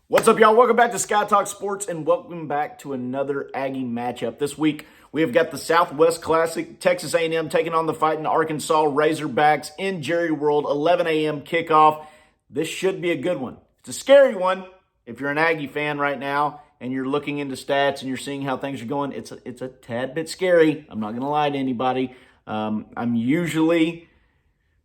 What's up, y'all? Welcome back to Sky Talk Sports, and welcome back to another Aggie matchup. This week, we have got the Southwest Classic, Texas A&M taking on the fighting Arkansas Razorbacks in Jerry World, 11 a.m. kickoff. This should be a good one. It's a scary one if you're an Aggie fan right now and you're looking into stats and you're seeing how things are going. It's a tad bit scary. I'm not going to lie to anybody. I'm usually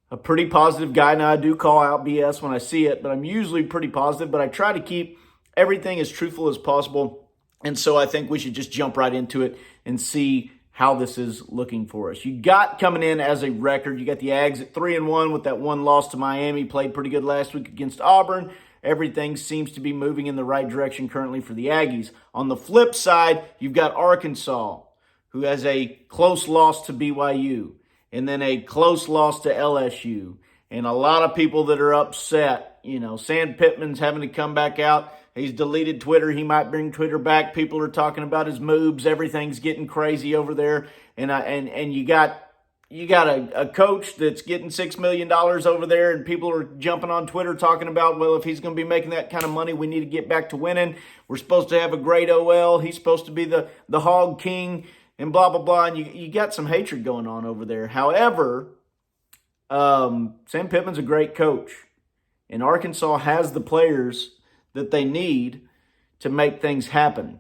a pretty positive guy. Now, I do call out BS when I see it, but I'm usually pretty positive, but I try to keep everything as truthful as possible. And so I think we should just jump right into it and see how this is looking for us. You got coming in as a record, you got the Aggies at 3-1 with that one loss to Miami. Played pretty good last week against Auburn. Everything seems to be moving in the right direction currently for the Aggies. On the flip side, you've got Arkansas, who has a close loss to BYU, and then a close loss to LSU. And a lot of people that are upset. You know, Sam Pittman's having to come back out. He's deleted Twitter. He might bring Twitter back. People are talking about his moves. Everything's getting crazy over there. And you got a coach that's getting $6 million over there, and people are jumping on Twitter talking about, well, if he's going to be making that kind of money, we need to get back to winning. We're supposed to have a great OL. He's supposed to be the hog king and blah, blah, blah. And you got some hatred going on over there. However, Sam Pittman's a great coach, and Arkansas has the players that they need to make things happen.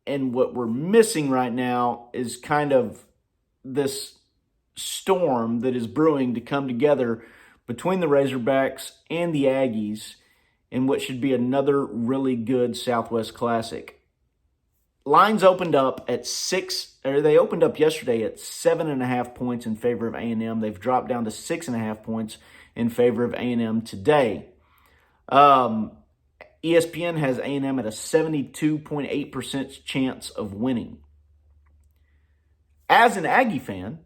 And what we're missing right now is kind of this storm that is brewing to come together between the Razorbacks and the Aggies in what should be another really good Southwest Classic. Lines opened up at they opened up yesterday at 7.5 points in favor of A&M. They've dropped down to 6.5 points in favor of A&M today. ESPN has A&M at a 72.8% chance of winning. As an Aggie fan,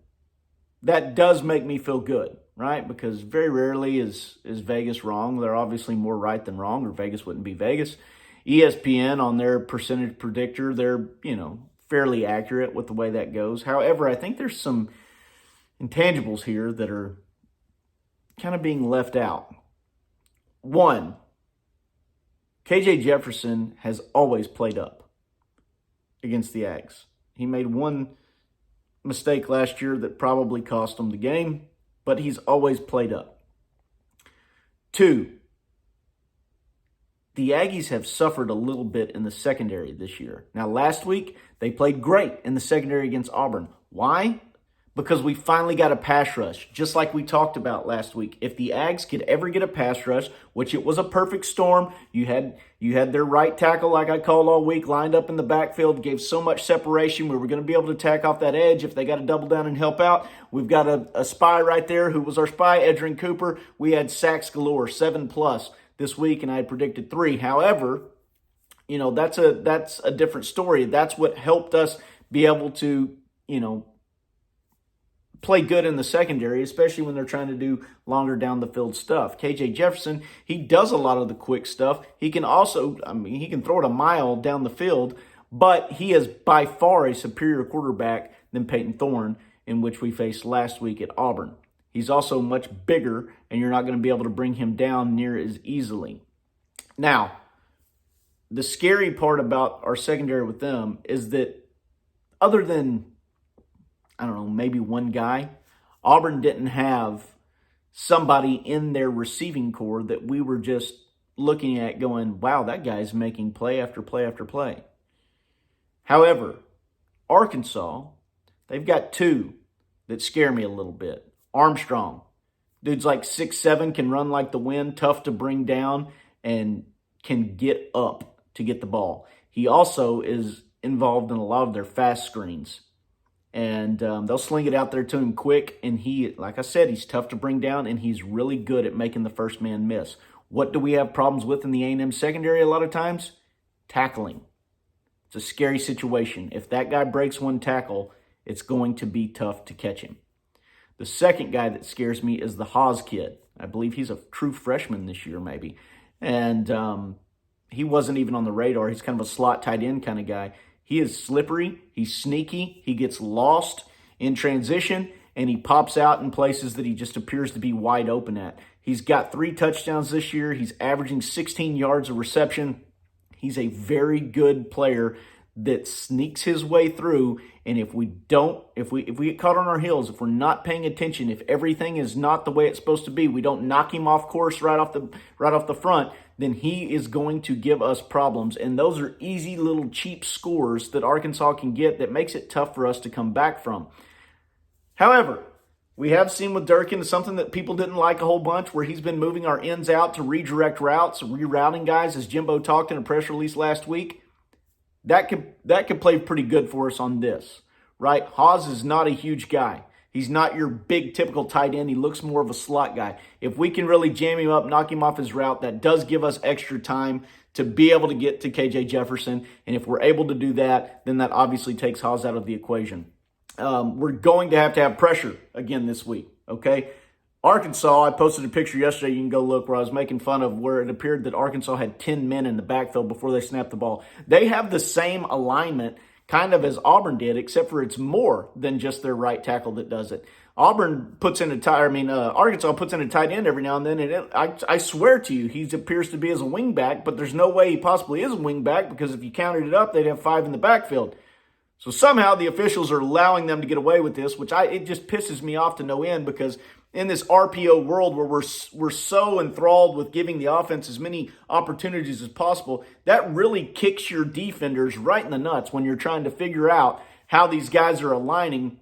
that does make me feel good, right? Because very rarely is Vegas wrong. They're obviously more right than wrong, or Vegas wouldn't be Vegas. ESPN, on their percentage predictor, they're, fairly accurate with the way that goes. However, I think there's some intangibles here that are kind of being left out. One, KJ Jefferson has always played up against the Aggies. He made one mistake last year that probably cost him the game, but he's always played up. Two, the Aggies have suffered a little bit in the secondary this year. Now, last week, they played great in the secondary against Auburn. Why? Because we finally got a pass rush, just like we talked about last week. If the Aggies could ever get a pass rush, which it was a perfect storm, you had their right tackle, like I called all week, lined up in the backfield, gave so much separation. We were going to be able to attack off that edge if they got to double down and help out. We've got a spy right there who was our spy, Edrin Cooper. We had sacks galore, 7+ this week, and I had predicted 3. However, that's a different story. That's what helped us be able to, play good in the secondary, especially when they're trying to do longer down the field stuff. KJ Jefferson, he does a lot of the quick stuff. He can also, he can throw it a mile down the field, but he is by far a superior quarterback than Peyton Thorne, in which we faced last week at Auburn. He's also much bigger, and you're not going to be able to bring him down near as easily. Now, the scary part about our secondary with them is that other than, maybe one guy, Auburn didn't have somebody in their receiving core that we were just looking at going, wow, that guy's making play after play after play. However, Arkansas, they've got 2 that scare me a little bit. Armstrong, dude's like 6'7", can run like the wind, tough to bring down, and can get up to get the ball. He also is involved in a lot of their fast screens. And they'll sling it out there to him quick. And he, like I said, he's tough to bring down, and he's really good at making the first man miss. What do we have problems with in the A&M secondary a lot of times? Tackling. It's a scary situation. If that guy breaks one tackle, it's going to be tough to catch him. The second guy that scares me is the Haas kid. I believe he's a true freshman this year maybe. And he wasn't even on the radar. He's kind of a slot tight end kind of guy. He is slippery, he's sneaky, he gets lost in transition, and he pops out in places that he just appears to be wide open at. He's got 3 touchdowns this year. He's averaging 16 yards of reception. He's a very good player that sneaks his way through. And if we get caught on our heels, if we're not paying attention, if everything is not the way it's supposed to be, we don't knock him off course right off the front, then he is going to give us problems. And those are easy little cheap scores that Arkansas can get that makes it tough for us to come back from. However, we have seen with Durkin something that people didn't like a whole bunch, where he's been moving our ends out to redirect routes, rerouting guys, as Jimbo talked in a press release last week. That could play pretty good for us on this, right? Haws is not a huge guy. He's not your big typical tight end. He looks more of a slot guy. If we can really jam him up, knock him off his route, that does give us extra time to be able to get to KJ Jefferson. And if we're able to do that, then that obviously takes Haws out of the equation. We're going to have pressure again this week, okay? Arkansas, I posted a picture yesterday, you can go look, where I was making fun of where it appeared that Arkansas had 10 men in the backfield before they snapped the ball. They have the same alignment kind of as Auburn did, except for it's more than just their right tackle that does it. Arkansas puts in a tight end every now and then, and I swear to you, he appears to be as a wingback, but there's no way he possibly is a wingback, because if you counted it up, they'd have 5 in the backfield. So somehow the officials are allowing them to get away with this, which it just pisses me off to no end, because in this RPO world where we're so enthralled with giving the offense as many opportunities as possible, that really kicks your defenders right in the nuts when you're trying to figure out how these guys are aligning,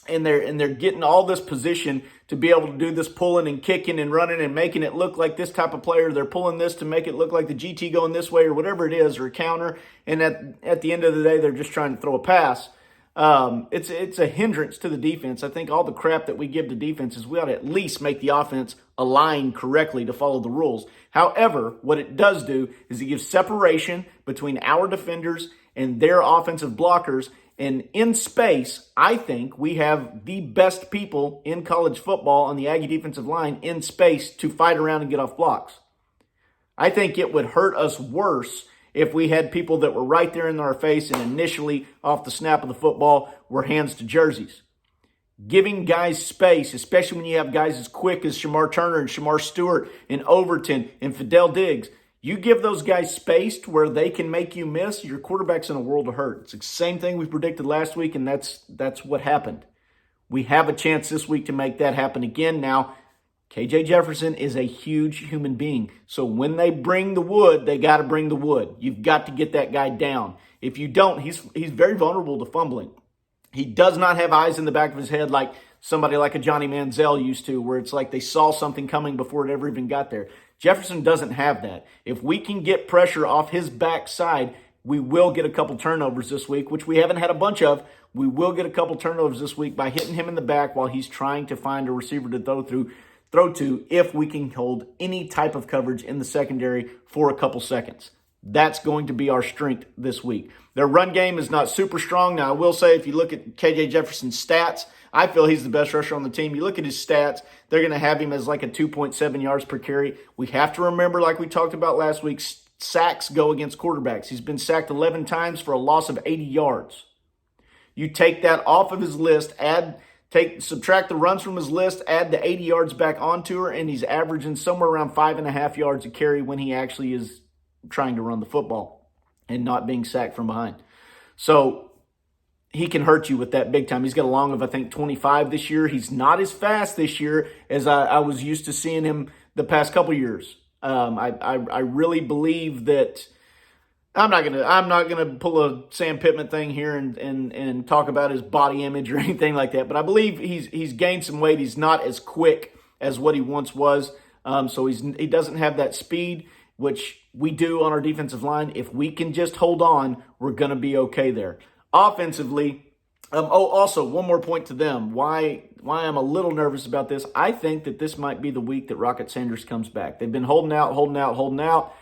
and they're getting all this position to be able to do this pulling and kicking and running and making it look like this type of player. They're pulling this to make it look like the GT going this way or whatever it is, or a counter, and at the end of the day, they're just trying to throw a pass. It's a hindrance to the defense. I think all the crap that we give to defenses, we ought to at least make the offense align correctly to follow the rules. However, what it does do is it gives separation between our defenders and their offensive blockers. And in space, I think we have the best people in college football on the Aggie defensive line in space to fight around and get off blocks. I think it would hurt us worse if we had people that were right there in our face and initially off the snap of the football were hands to jerseys. Giving guys space, especially when you have guys as quick as Shamar Turner and Shamar Stewart and Overton and Fidel Diggs, you give those guys space to where they can make you miss, your quarterback's in a world of hurt. It's the same thing we predicted last week, and that's what happened. We have a chance this week to make that happen again. Now, KJ Jefferson is a huge human being. So when they bring the wood, they got to bring the wood. You've got to get that guy down. If you don't, he's very vulnerable to fumbling. He does not have eyes in the back of his head like somebody like a Johnny Manziel used to, where it's like they saw something coming before it ever even got there. Jefferson doesn't have that. If we can get pressure off his backside, we will get a couple turnovers this week, which we haven't had a bunch of. We will get a couple turnovers this week by hitting him in the back while he's trying to find a receiver to throw to, if we can hold any type of coverage in the secondary for a couple seconds. That's going to be our strength this week. Their run game is not super strong. Now, I will say, if you look at KJ Jefferson's stats, I feel he's the best rusher on the team. You look at his stats, they're going to have him as like a 2.7 yards per carry. We have to remember, like we talked about last week, sacks go against quarterbacks. He's been sacked 11 times for a loss of 80 yards. You take that off of his list, subtract the runs from his list, add the 80 yards back onto her, and he's averaging somewhere around 5.5 yards a carry when he actually is trying to run the football and not being sacked from behind. So he can hurt you with that big time. He's got a long of, I think, 25 this year. He's not as fast this year as I was used to seeing him the past couple years. I really believe that I'm not gonna pull a Sam Pittman thing here and talk about his body image or anything like that. But I believe he's gained some weight. He's not as quick as what he once was. So he doesn't have that speed, which we do on our defensive line. If we can just hold on, we're going to be okay there. Offensively, also, one more point to them. Why I'm a little nervous about this. I think that this might be the week that Rocket Sanders comes back. They've been holding out.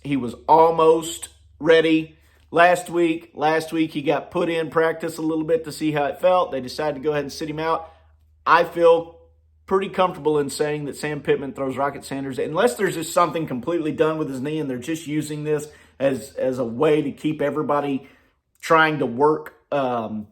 He was almost ready last week. Last week, he got put in practice a little bit to see how it felt. They decided to go ahead and sit him out. I feel pretty comfortable in saying that Sam Pittman throws Rocket Sanders, unless there's just something completely done with his knee and they're just using this as a way to keep everybody trying to work, some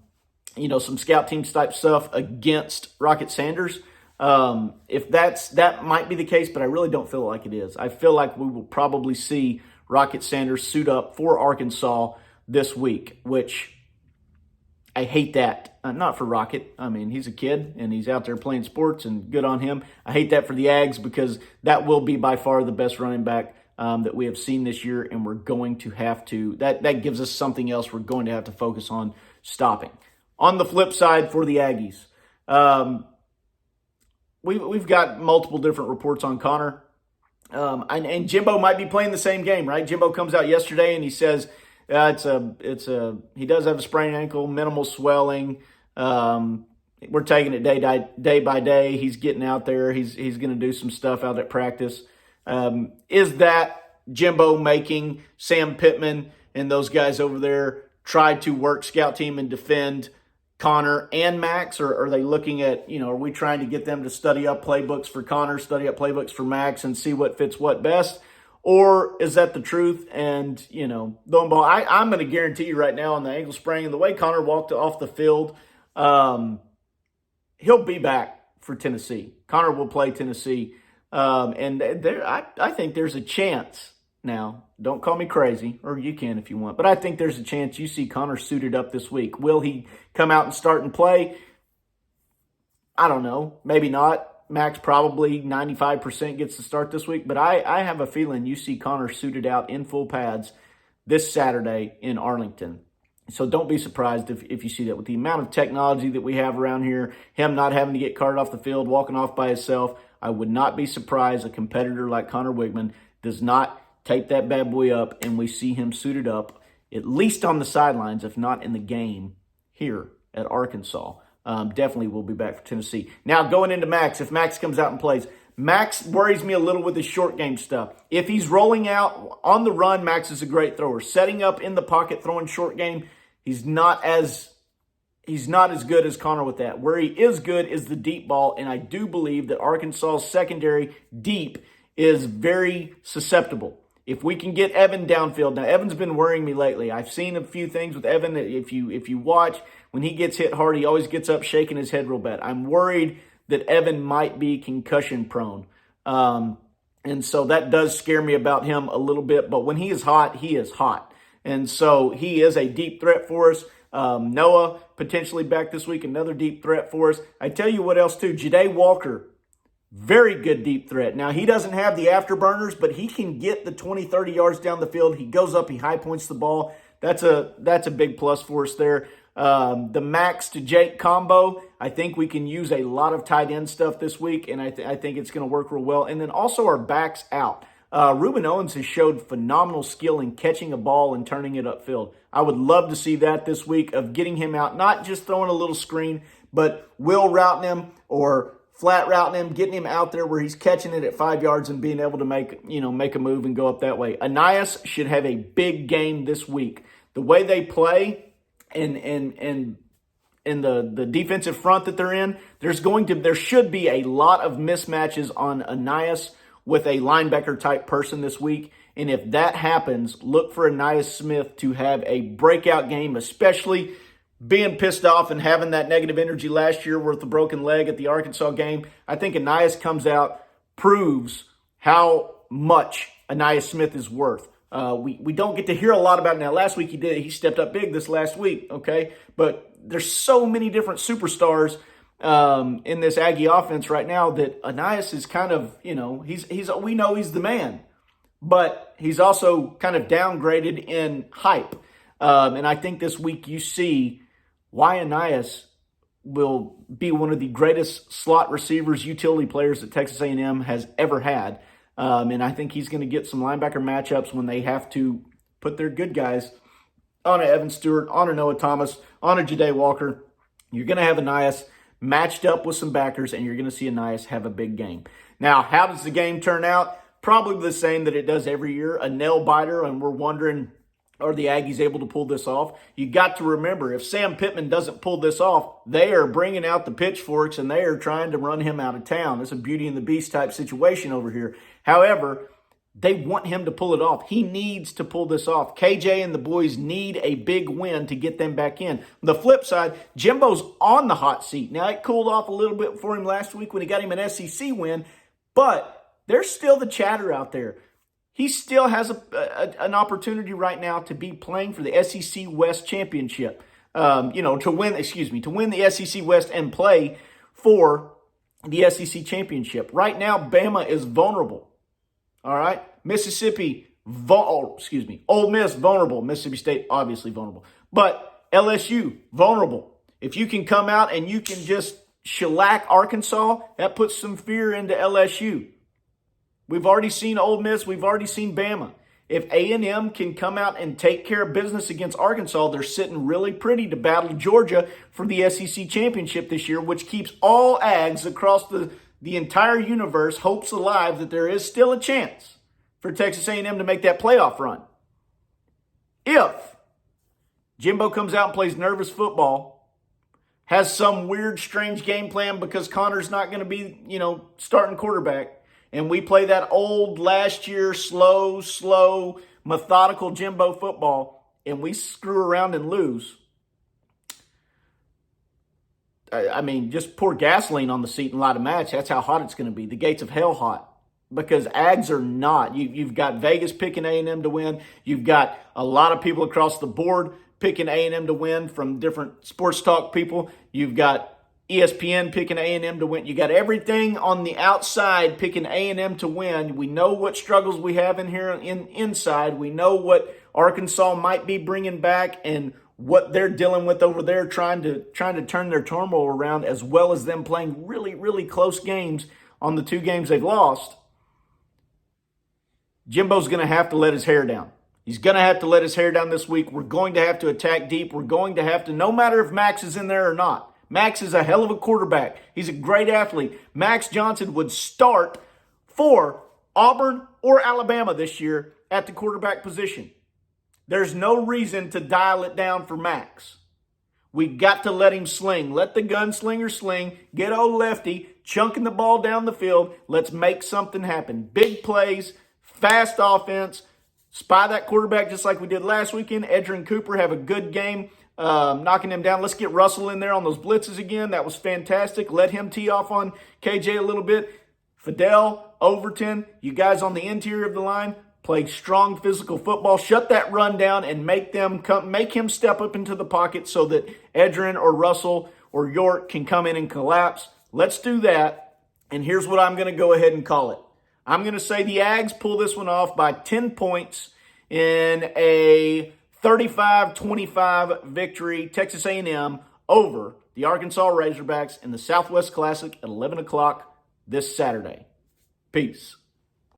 scout team type stuff against Rocket Sanders. If that might be the case, but I really don't feel like it is. I feel like we will probably see Rocket Sanders suit up for Arkansas this week, which I hate that. Not for Rocket. I mean, he's a kid and he's out there playing sports and good on him. I hate that for the Aggs because that will be by far the best running back that we have seen this year, and we're going to have to, that gives us something else we're going to have to focus on stopping. On the flip side for the Aggies, we've got multiple different reports on Connor. And Jimbo might be playing the same game, right? Jimbo comes out yesterday and he says he does have a sprained ankle, minimal swelling. We're taking it day by day. He's getting out there. He's going to do some stuff out at practice. Is that Jimbo making Sam Pittman and those guys over there try to work scout team and defend Connor and Max, or are they looking at, are we trying to get them to study up playbooks for Connor, study up playbooks for Max, and see what fits what best? Or is that the truth? And, lo and behold, I'm going to guarantee you right now on the ankle sprain and the way Connor walked off the field, he'll be back for Tennessee. Connor will play Tennessee. And I think there's a chance. Now, don't call me crazy, or you can if you want, but I think there's a chance you see Connor suited up this week. Will he come out and start and play? I don't know. Maybe not. Max probably 95% gets to start this week, but I have a feeling you see Connor suited out in full pads this Saturday in Arlington. So don't be surprised if you see that. With the amount of technology that we have around here, him not having to get carted off the field, walking off by himself, I would not be surprised a competitor like Connor Wigman does not tape that bad boy up and we see him suited up, at least on the sidelines, if not in the game here at Arkansas. Definitely will be back for Tennessee. Now, going into Max, if Max comes out and plays, Max worries me a little with his short game stuff. If he's rolling out on the run, Max is a great thrower. Setting up in the pocket, throwing short game, he's not as good as Connor with that. Where he is good is the deep ball, and I do believe that Arkansas's secondary deep is very susceptible. If we can get Evan downfield. Now, Evan's been worrying me lately. I've seen a few things with Evan. If you watch, when he gets hit hard, he always gets up shaking his head real bad. I'm worried that Evan might be concussion prone. And so that does scare me about him a little bit. But when he is hot, he is hot. And so he is a deep threat for us. Noah potentially back this week, another deep threat for us. I tell you what else too, Ja'Day Walker, very good deep threat. Now, he doesn't have the afterburners, but he can get the 20, 30 yards down the field. He goes up, he high points the ball. That's a big plus for us there. The Max to Jake combo, I think we can use a lot of tight end stuff this week, and I think it's going to work real well. And then also our backs out. Ruben Owens has showed phenomenal skill in catching a ball and turning it upfield. I would love to see that this week, of getting him out, not just throwing a little screen, but wheel routing him or flat routing him, getting him out there where he's catching it at 5 yards and being able to make a move and go up that way. Anias should have a big game this week. The way they play and the defensive front that they're in, there should be a lot of mismatches on Anias with a linebacker type person this week. And if that happens, look for Anias Smith to have a breakout game, especially being pissed off and having that negative energy last year with the broken leg at the Arkansas game. I think Anias comes out, proves how much Anias Smith is worth. We don't get to hear a lot about it now. Last week he stepped up big this last week, okay? But there's so many different superstars in this Aggie offense right now that Anias is kind of, we know he's the man, but he's also kind of downgraded in hype. And I think this week you see why Anias will be one of the greatest slot receivers, utility players that Texas A&M has ever had. And I think he's going to get some linebacker matchups when they have to put their good guys on a Evan Stewart, on a Noah Thomas, on a Ja'Day Walker. You're going to have Anias matched up with some backers, and you're going to see Anias have a big game. Now, how does the game turn out? Probably the same that it does every year, a nail biter, and we're wondering, are the Aggies able to pull this off? You got to remember, if Sam Pittman doesn't pull this off, they are bringing out the pitchforks and they are trying to run him out of town. It's a Beauty and the Beast type situation over here. However, They want him to pull it off. He needs to pull this off. KJ and the boys need a big win to get them back in. On the flip side, Jimbo's on the hot seat. Now, it cooled off a little bit for him last week when he got him an SEC win, but there's still the chatter out there. He still has an opportunity right now to be playing for the SEC West Championship. To win the SEC West and play for the SEC Championship. Right now, Bama is vulnerable. All right? Ole Miss, vulnerable. Mississippi State, obviously vulnerable. But LSU, vulnerable. If you can come out and you can just shellac Arkansas, that puts some fear into LSU. We've already seen Ole Miss. We've already seen Bama. If A&M can come out and take care of business against Arkansas, they're sitting really pretty to battle Georgia for the SEC Championship this year, which keeps all Ags across the entire universe hopes alive that there is still a chance for Texas A&M to make that playoff run. If Jimbo comes out and plays nervous football, has some weird, strange game plan because Connor's not going to be, starting quarterback, and we play that old last year slow, methodical Jimbo football, and we screw around and lose, just pour gasoline on the seat and light a match. That's how hot it's going to be. The gates of hell hot. Because Ags are not. You've got Vegas picking A&M to win. You've got a lot of people across the board picking A&M to win from different sports talk people. You've got ESPN picking A&M to win. You got everything on the outside picking A&M to win. We know what struggles we have in here inside. We know what Arkansas might be bringing back and what they're dealing with over there, trying to turn their turmoil around, as well as them playing really, really close games on the 2 games they've lost. Jimbo's going to have to let his hair down. He's going to have to let his hair down this week. We're going to have to attack deep. We're going to have to, no matter if Max is in there or not. Max is a hell of a quarterback. He's a great athlete. Max Johnson would start for Auburn or Alabama this year at the quarterback position. There's no reason to dial it down for Max. We got to let him sling. Let the gunslinger sling. Get old Lefty chunking the ball down the field. Let's make something happen. Big plays, fast offense. Spy that quarterback just like we did last weekend. Edgerrin Cooper have a good game, knocking him down. Let's get Russell in there on those blitzes again. That was fantastic. Let him tee off on KJ a little bit. Fidel, Overton, you guys on the interior of the line, play strong physical football. Shut that run down and make him step up into the pocket so that Edgerrin or Russell or York can come in and collapse. Let's do that. And here's what I'm going to go ahead and call it. I'm going to say the Ags pull this one off by 10 points in a 35-25 victory, Texas A&M over the Arkansas Razorbacks in the Southwest Classic at 11 o'clock this Saturday. Peace.